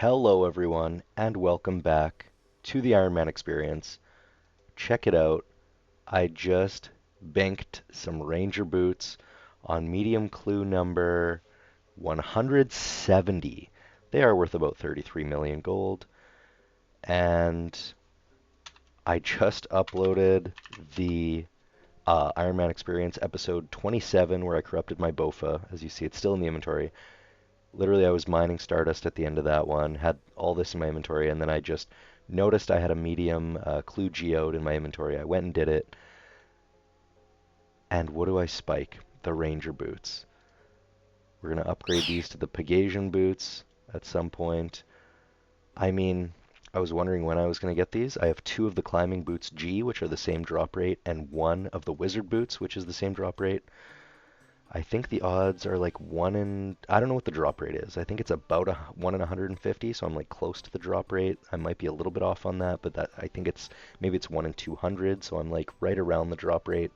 Hello, everyone, and welcome back to the Ironman experience. Check it out. I just banked some Ranger boots on medium clue number 170. They are worth about 33 million gold, and I just uploaded the Ironman experience episode 27 where I corrupted my BOFA. As you see, it's still in the inventory. Literally, I was mining Stardust at the end of that one, had all this in my inventory, and then I just noticed I had a medium Clue Geode in my inventory. I went and did it, and what do I spike? The Ranger boots. We're going to upgrade these to the Pegasian boots at some point. I mean, I was wondering when I was going to get these. I have two of the Climbing Boots G, which are the same drop rate, and one of the Wizard Boots, which is the same drop rate. I think the odds are like I don't know what the drop rate is. I think it's about 1 in 150, so I'm like close to the drop rate. I might be a little bit off on that, but I think maybe it's 1 in 200, so I'm like right around the drop rate.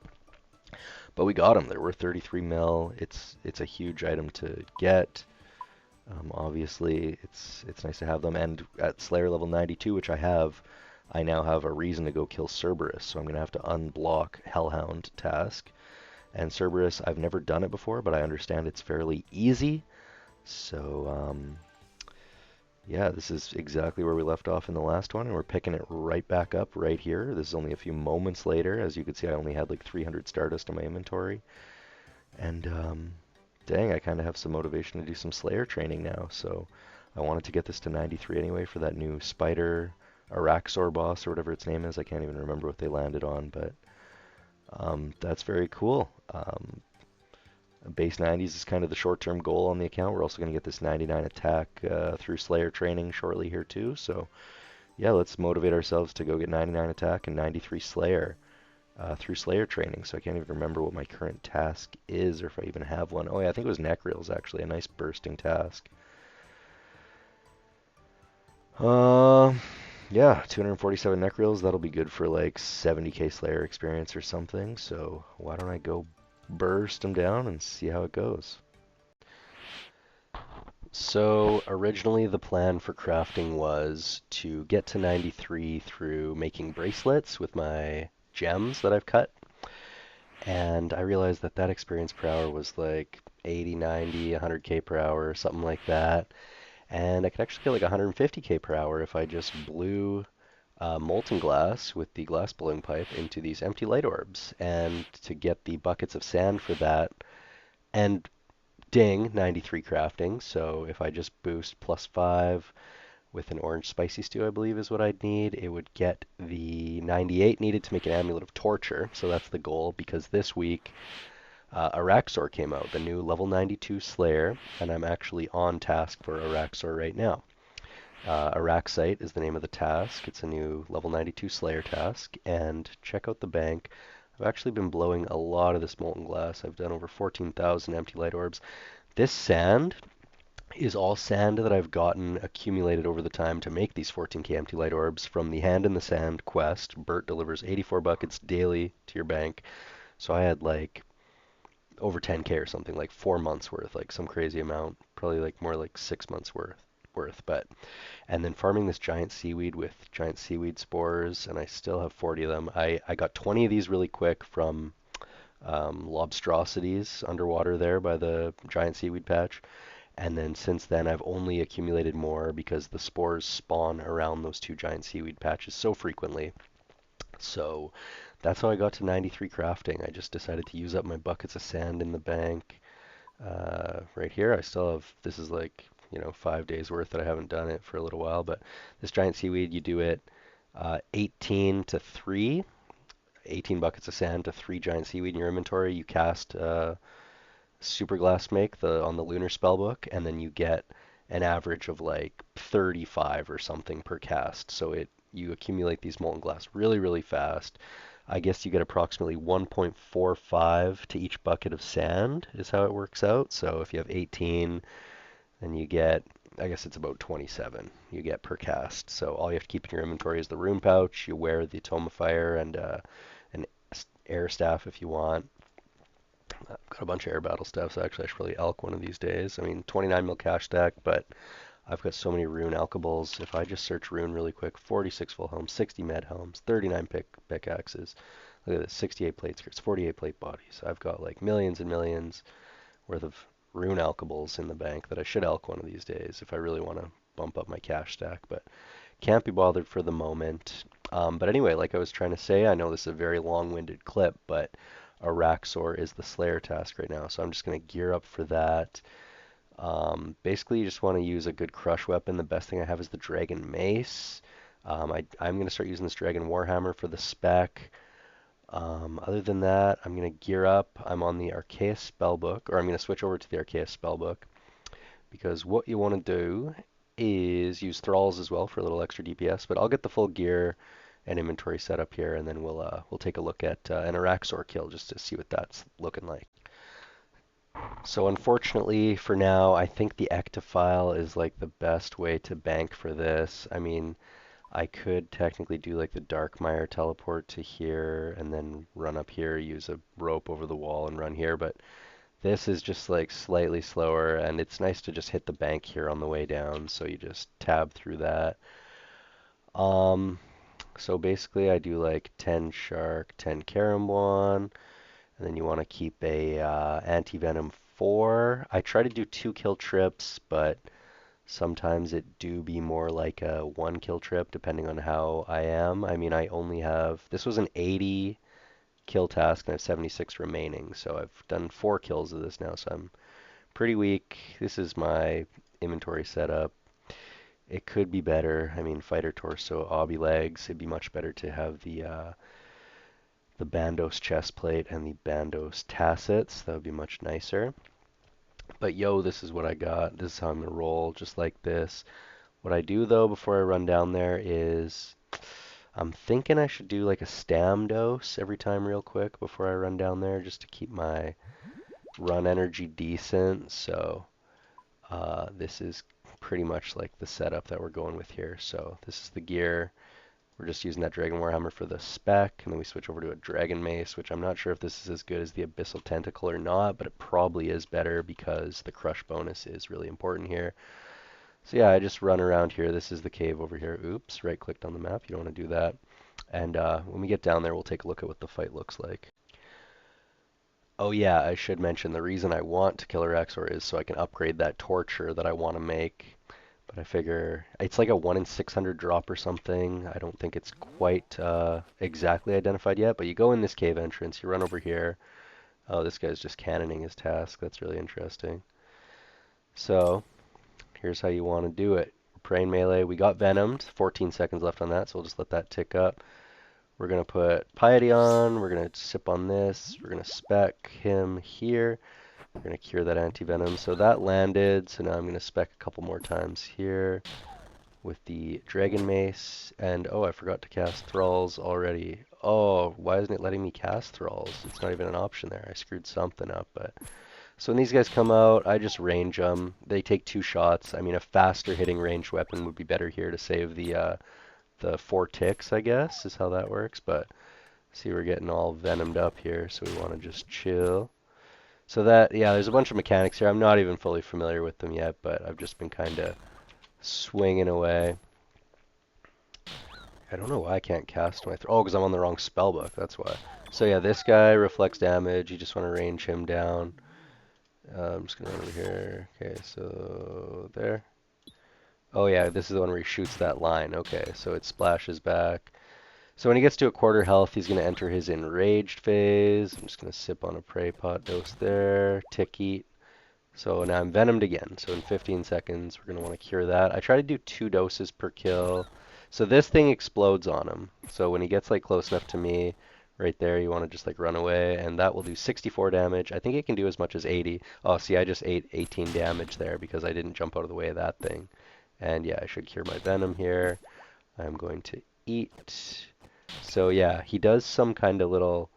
But we got them. They're worth 33 mil. It's a huge item to get. Obviously, it's nice to have them. And at Slayer level 92, which I now have a reason to go kill Cerberus, so I'm gonna have to unblock Hellhound task. And Cerberus, I've never done it before, but I understand it's fairly easy. So, yeah, this is exactly where we left off in the last one, and we're picking it right back up right here. This is only a few moments later. As you can see, I only had like 300 Stardust in my inventory. And, dang, I kind of have some motivation to do some Slayer training now. So I wanted to get this to 93 anyway for that new Spider Araxor boss, or whatever its name is. I can't even remember what they landed on, but that's very cool. Base 90s is kind of the short-term goal on the account. We're also going to get this 99 attack through Slayer training shortly here too. So yeah, let's motivate ourselves to go get 99 attack and 93 Slayer through Slayer training. So I can't even remember what my current task is, or if I even have one. Oh yeah, I think it was neck reels actually, a nice bursting task. Uh, yeah, 247 neck reels. That'll be good for like 70k Slayer experience or something. So why don't I go burst them down and see how it goes. So originally the plan for crafting was to get to 93 through making bracelets with my gems that I've cut. And I realized that that experience per hour was like 80, 90, 100k per hour, something like that. And I could actually get like 150k per hour if I just blew molten glass with the glass blowing pipe into these empty light orbs. And to get the buckets of sand for that, and ding, 93 crafting. So if I just boost +5 with an orange spicy stew, I believe is what I'd need, it would get the 98 needed to make an amulet of torture. So that's the goal, because this week Araxor came out, the new level 92 Slayer, and I'm actually on task for Araxor right now. Araxite is the name of the task. It's a new level 92 Slayer task, and check out the bank. I've actually been blowing a lot of this molten glass. I've done over 14,000 empty light orbs. This sand is all sand that I've gotten accumulated over the time to make these 14k empty light orbs from the Hand in the Sand quest. Bert delivers 84 buckets daily to your bank. So I had like over 10k or something, like 4 months worth, like some crazy amount, probably like more like 6 months worth. But and then farming this giant seaweed with giant seaweed spores, and I still have 40 of them. I got 20 of these really quick from lobstrosities underwater there by the giant seaweed patch. And then since then, I've only accumulated more because the spores spawn around those two giant seaweed patches so frequently. So that's how I got to 93 crafting. I just decided to use up my buckets of sand in the bank. Right here, I still have, this is like, 5 days worth that I haven't done it for a little while. But this giant seaweed, you do it 18 to 3, 18 buckets of sand to 3 giant seaweed in your inventory. You cast Super Glass Make on the Lunar Spellbook, and then you get an average of like 35 or something per cast. So you accumulate these molten glass really, really fast. I guess you get approximately 1.45 to each bucket of sand is how it works out. So if you have 18, then you get, I guess it's about 27 you get per cast. So all you have to keep in your inventory is the rune pouch. You wear the Tome of Fire and an air staff if you want. I've got a bunch of air battle stuff, so actually I should probably elk one of these days. I mean, 29 mil cash stack, but I've got so many rune alkables. If I just search rune really quick, 46 full helms, 60 med helms, 39 pickaxes. Look at this, 68 plate skirts, 48 plate bodies. I've got like millions and millions worth of rune alkables in the bank that I should elk one of these days if I really want to bump up my cash stack, but can't be bothered for the moment. But anyway, like I was trying to say, I know this is a very long-winded clip, but Araxor is the Slayer task right now, so I'm just going to gear up for that. Basically, you just want to use a good crush weapon. The best thing I have is the Dragon Mace. I'm going to start using this Dragon Warhammer for the spec. Other than that, I'm going to gear up. I'm on the Arceus spellbook, or I'm going to switch over to the Arceus spellbook, because what you want to do is use thralls as well for a little extra DPS. But I'll get the full gear and inventory set up here, and then we'll take a look at an Araxor kill just to see what that's looking like. So unfortunately for now, I think the Ectophile is like the best way to bank for this. I mean, I could technically do like the Darkmire teleport to here and then run up here, use a rope over the wall and run here, but this is just like slightly slower, and it's nice to just hit the bank here on the way down, so you just tab through that. Um, so basically I do like 10 Shark, 10 Karambwan, and then you want to keep a Anti-Venom 4. I try to do 2 kill trips, but sometimes it do be more like a 1 kill trip depending on how I am. I mean, I only have, this was an 80 kill task and I have 76 remaining, so I've done 4 kills of this now, so I'm pretty weak. This is my inventory setup. It could be better. I mean, fighter torso, obby legs. It'd be much better to have the Bandos chest plate and the Bandos tassets. That would be much nicer. But yo, this is what I got. This is how I'm gonna roll, just like this. What I do though before I run down there is I'm thinking I should do like a stam dose every time real quick before I run down there, just to keep my run energy decent. So this is pretty much like the setup that we're going with here. So this is the gear. We're just using that Dragon Warhammer for the spec, and then we switch over to a Dragon Mace, which I'm not sure if this is as good as the Abyssal Tentacle or not, but it probably is better because the crush bonus is really important here. So yeah, I just run around here. This is the cave over here. Oops, right-clicked on the map. You don't want to do that. And when we get down there, we'll take a look at what the fight looks like. Oh yeah, I should mention the reason I want to kill Araxor is so I can upgrade that torture that I want to make. But I figure it's like a 1 in 600 drop or something. I don't think it's quite exactly identified yet, but you go in this cave entrance, you run over here. Oh, this guy's just cannoning his task. That's really interesting. So here's how you want to do it. Praying melee. We got venomed. 14 seconds left on that, so we'll just let that tick up. We're going to put piety on. We're going to sip on this. We're going to spec him here. We're going to cure that anti-venom. So that landed. So now I'm going to spec a couple more times here with the Dragon Mace. And oh, I forgot to cast Thralls already. Oh, why isn't it letting me cast Thralls? It's not even an option there. I screwed something up. But so when these guys come out, I just range them. They take 2 shots. I mean, a faster hitting ranged weapon would be better here to save the 4 ticks, I guess, is how that works. But see, we're getting all venomed up here, so we want to just chill. So that, yeah, there's a bunch of mechanics here. I'm not even fully familiar with them yet, but I've just been kind of swinging away. I don't know why I can't cast my... Oh, because I'm on the wrong spellbook, that's why. So yeah, this guy reflects damage. You just want to range him down. I'm just going to run over here. Okay, so there. Oh yeah, this is the one where he shoots that line. Okay, so it splashes back. So when he gets to a quarter health, he's going to enter his enraged phase. I'm just going to sip on a prey pot dose there. Tick eat. So now I'm venomed again. So in 15 seconds, we're going to want to cure that. I try to do 2 doses per kill. So this thing explodes on him. So when he gets like close enough to me, right there, you want to just like run away, and that will do 64 damage. I think it can do as much as 80. Oh, see, I just ate 18 damage there because I didn't jump out of the way of that thing. And yeah, I should cure my venom here. I'm going to eat. So yeah, he does some kind of little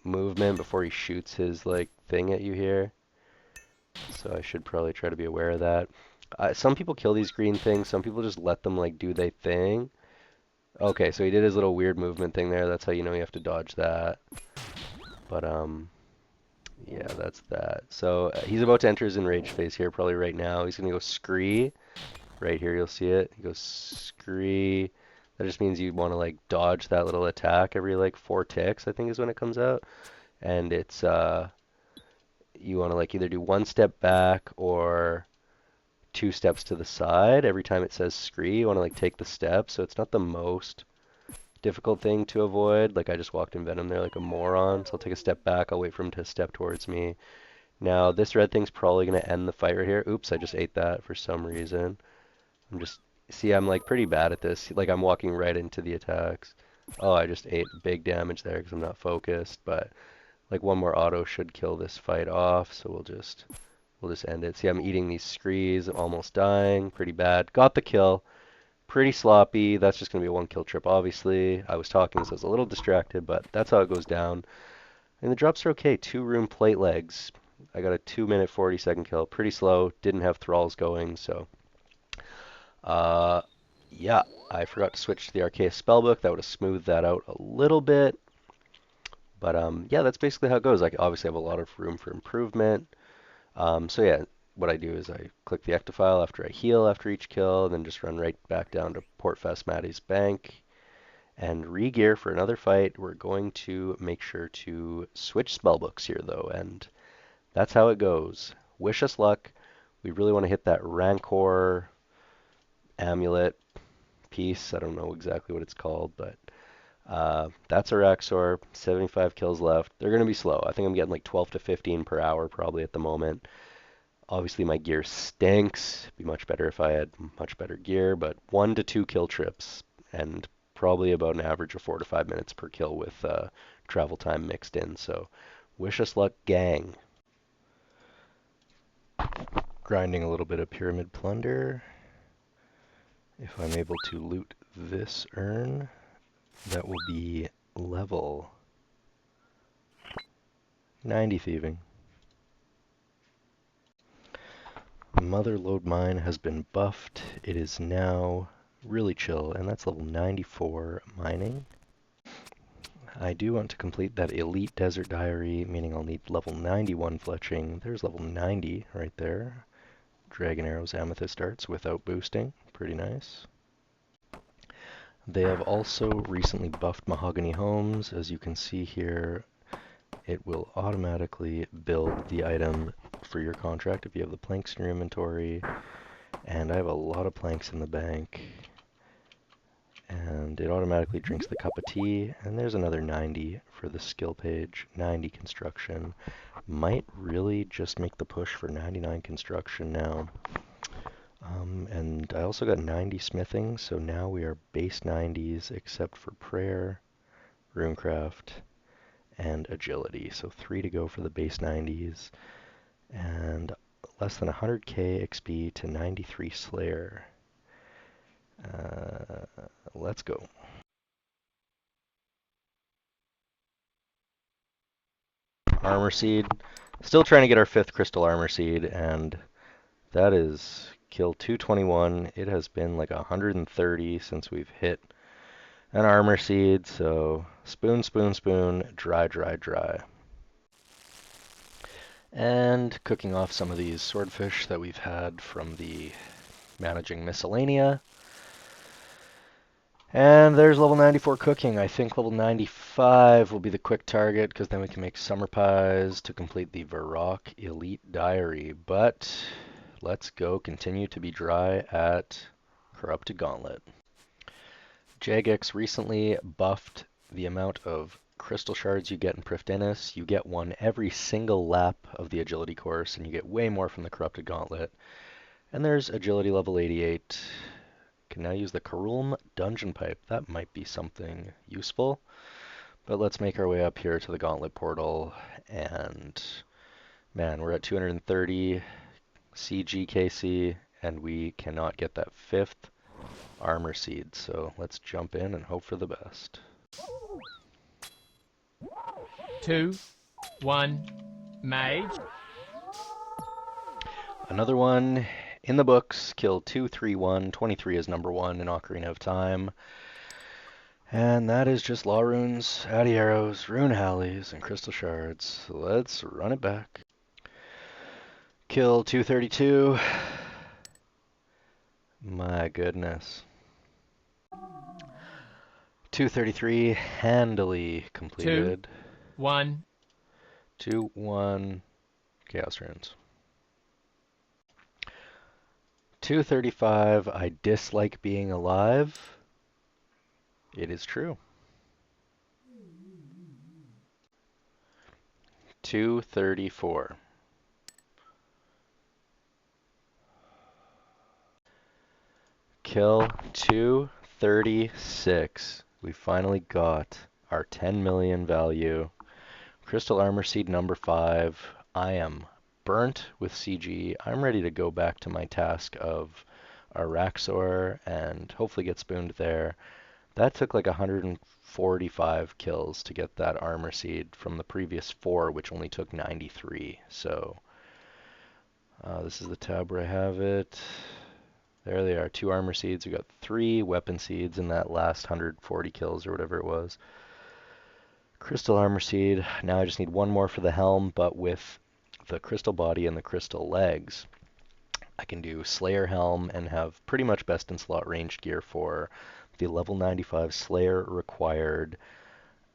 movement before he shoots his like thing at you here. So I should probably try to be aware of that. Some people kill these green things. Some people just let them like do their thing. Okay, so he did his little weird movement thing there. That's how you know you have to dodge that. But Yeah, that's that. So he's about to enter his enraged phase here, probably right now. He's gonna go scree. Right here, you'll see it. He goes scree. That just means you want to like dodge that little attack every like 4 ticks, I think is when it comes out. And it's you want to like either do 1 step back or 2 steps to the side every time it says scree. You want to like take the step, so it's not the most difficult thing to avoid. Like I just walked in Venom there like a moron, so I'll take a step back. I'll wait for him to step towards me. Now this red thing's probably gonna end the fight right here. Oops, I just ate that for some reason. I'm just see I'm like pretty bad at this. Like I'm walking right into the attacks. Oh, I just ate big damage there because I'm not focused. But like one more auto should kill this fight off. So we'll just end it. See, I'm eating these screes, almost dying, pretty bad. Got the kill. Pretty sloppy. That's just going to be a 1 kill trip, obviously. I was talking, so I was a little distracted, but that's how it goes down. And the drops are okay. 2 rune plate legs. I got a 2 minute 40-second kill. Pretty slow. Didn't have thralls going, so. Uh, yeah, I forgot to switch to the Arceus spellbook. That would have smoothed that out a little bit. But yeah, that's basically how it goes. I obviously have a lot of room for improvement. So yeah, what I do is I click the Ectofile after I heal after each kill, and then just run right back down to Portfest Maddie's Bank and re-gear for another fight. We're going to make sure to switch spellbooks here though, and that's how it goes. Wish us luck. We really want to hit that Rancor amulet piece. I don't know exactly what it's called, but that's a Raxor. 75 kills left. They're going to be slow. I think I'm getting like 12 to 15 per hour probably at the moment. Obviously, my gear stinks. It'd be much better if I had much better gear, but 1 to 2 kill trips and probably about an average of 4 to 5 minutes per kill with travel time mixed in. So, wish us luck, gang. Grinding a little bit of pyramid plunder. If I'm able to loot this urn, that will be level 90 thieving. Mother Lode Mine has been buffed. It is now really chill, and that's level 94 mining. I do want to complete that Elite Desert Diary, meaning I'll need level 91 fletching. There's level 90 right there. Dragon Arrows Amethyst Darts without boosting. Pretty nice. They have also recently buffed Mahogany Homes. As you can see here, it will automatically build the item for your contract if you have the planks in your inventory. And I have a lot of planks in the bank. And it automatically drinks the cup of tea. And there's another 90 for the skill page. 90 construction. Might really just make the push for 99 construction now. And I also got 90 smithing, so now we are base 90s except for prayer, runecraft, and agility. So 3 to go for the base 90s. And less than 100k XP to 93 Slayer. Let's go. Armor Seed. Still trying to get our 5th Crystal Armor Seed, and that is kill 221. It has been like 130 since we've hit an Armor Seed, so spoon, spoon, spoon, dry, dry, dry. And cooking off some of these swordfish that we've had from the managing miscellanea. And there's level 94 cooking. I think level 95 will be the quick target because then we can make summer pies to complete the Varrock Elite Diary. But let's go continue to be dry at Corrupted Gauntlet. Jagex recently buffed the amount of crystal shards you get in Prifddinas. You get one every single lap of the agility course, and you get way more from the Corrupted Gauntlet. And there's agility level 88. Can now use the Karulm Dungeon Pipe. That might be something useful. But let's make our way up here to the Gauntlet Portal. And man, we're at 230 CGKC, and we cannot get that 5th Armor Seed. So let's jump in and hope for the best. 2, 1, mage. Another one in the books. Kill 231. 23 is number 1 in Ocarina of Time. And that is just Law Runes, Addy Arrows, Rune Hallies, and Crystal Shards. So let's run it back. Kill 232. My goodness. 233 handily Two, completed. 1. 2, 1, Chaos Runes. 235, I dislike being alive. It is true. 234. Kill 236. We finally got our 10 million value. Crystal Armor Seed number 5. I am burnt with CG. I'm ready to go back to my task of Araxor and hopefully get spooned there. That took like 145 kills to get that Armor Seed from the previous 4, which only took 93. So this is the tab where I have it. There they are, 2 Armor Seeds. We got 3 Weapon Seeds in that last 140 kills or whatever it was. Crystal Armor Seed. Now I just need 1 more for the helm, but with the crystal body and the crystal legs, I can do Slayer Helm and have pretty much best in slot ranged gear for the level 95 Slayer required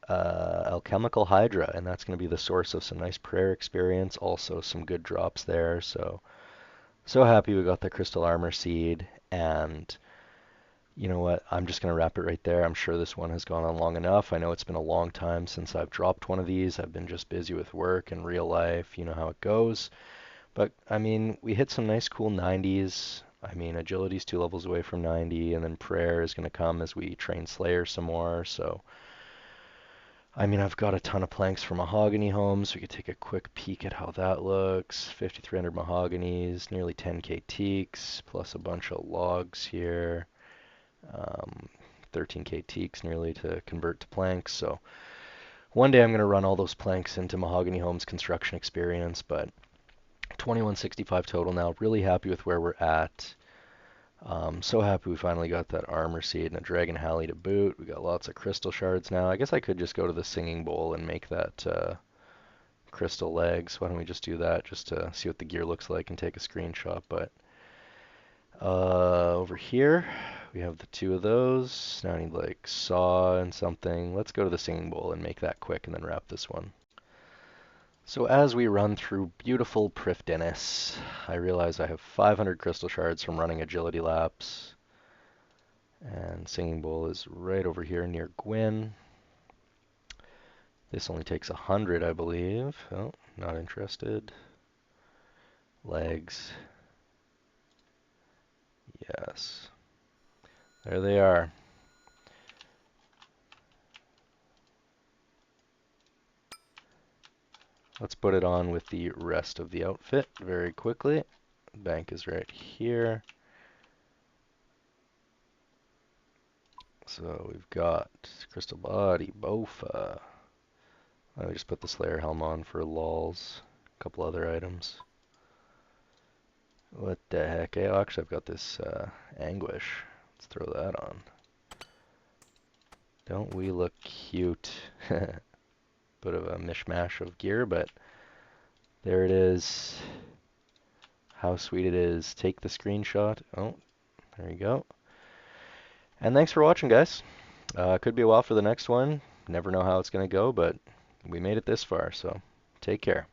Alchemical Hydra, and that's going to be the source of some nice prayer experience, also some good drops there. So happy we got the Crystal Armor Seed, and you know what? I'm just going to wrap it right there. I'm sure this one has gone on long enough. I know it's been a long time since I've dropped one of these. I've been just busy with work and real life. You know how it goes. But, I mean, we hit some nice cool 90s. I mean, agility's 2 levels away from 90, and then prayer is going to come as we train Slayer some more. So, I mean, I've got a ton of planks for mahogany homes. We could take a quick peek at how that looks. 5,300 mahoganies, nearly 10k teaks, plus a bunch of logs here. 13k teaks nearly to convert to planks. So one day I'm going to run all those planks into Mahogany Homes construction experience, but 2165 total now. Really happy with where we're at. So happy we finally got that armor seed and a dragon halley to boot. We got lots of crystal shards now. I guess I could just go to the singing bowl and make that crystal legs. Why don't we just do that just to see what the gear looks like and take a screenshot. But over here, we have the 2 of those. Now I need like saw and something. Let's go to the singing bowl and make that quick and then wrap this one. So as we run through beautiful Prif Dennis, I realize I have 500 crystal shards from running agility laps. And singing bowl is right over here near Gwyn. This only takes 100, I believe. Oh, not interested. Legs. Yes. There they are. Let's put it on with the rest of the outfit very quickly. Bank is right here. So we've got Crystal Body, Bofa. I just put the Slayer Helm on for lols. A couple other items. What the heck? Oh, actually, I've got this Anguish. Let's throw that on. Don't we look cute? Bit of a mishmash of gear, but there it is. How sweet it is. Take the screenshot. Oh, there you go. And thanks for watching, guys. Could be a while for the next one. Never know how it's going to go, but we made it this far, so take care.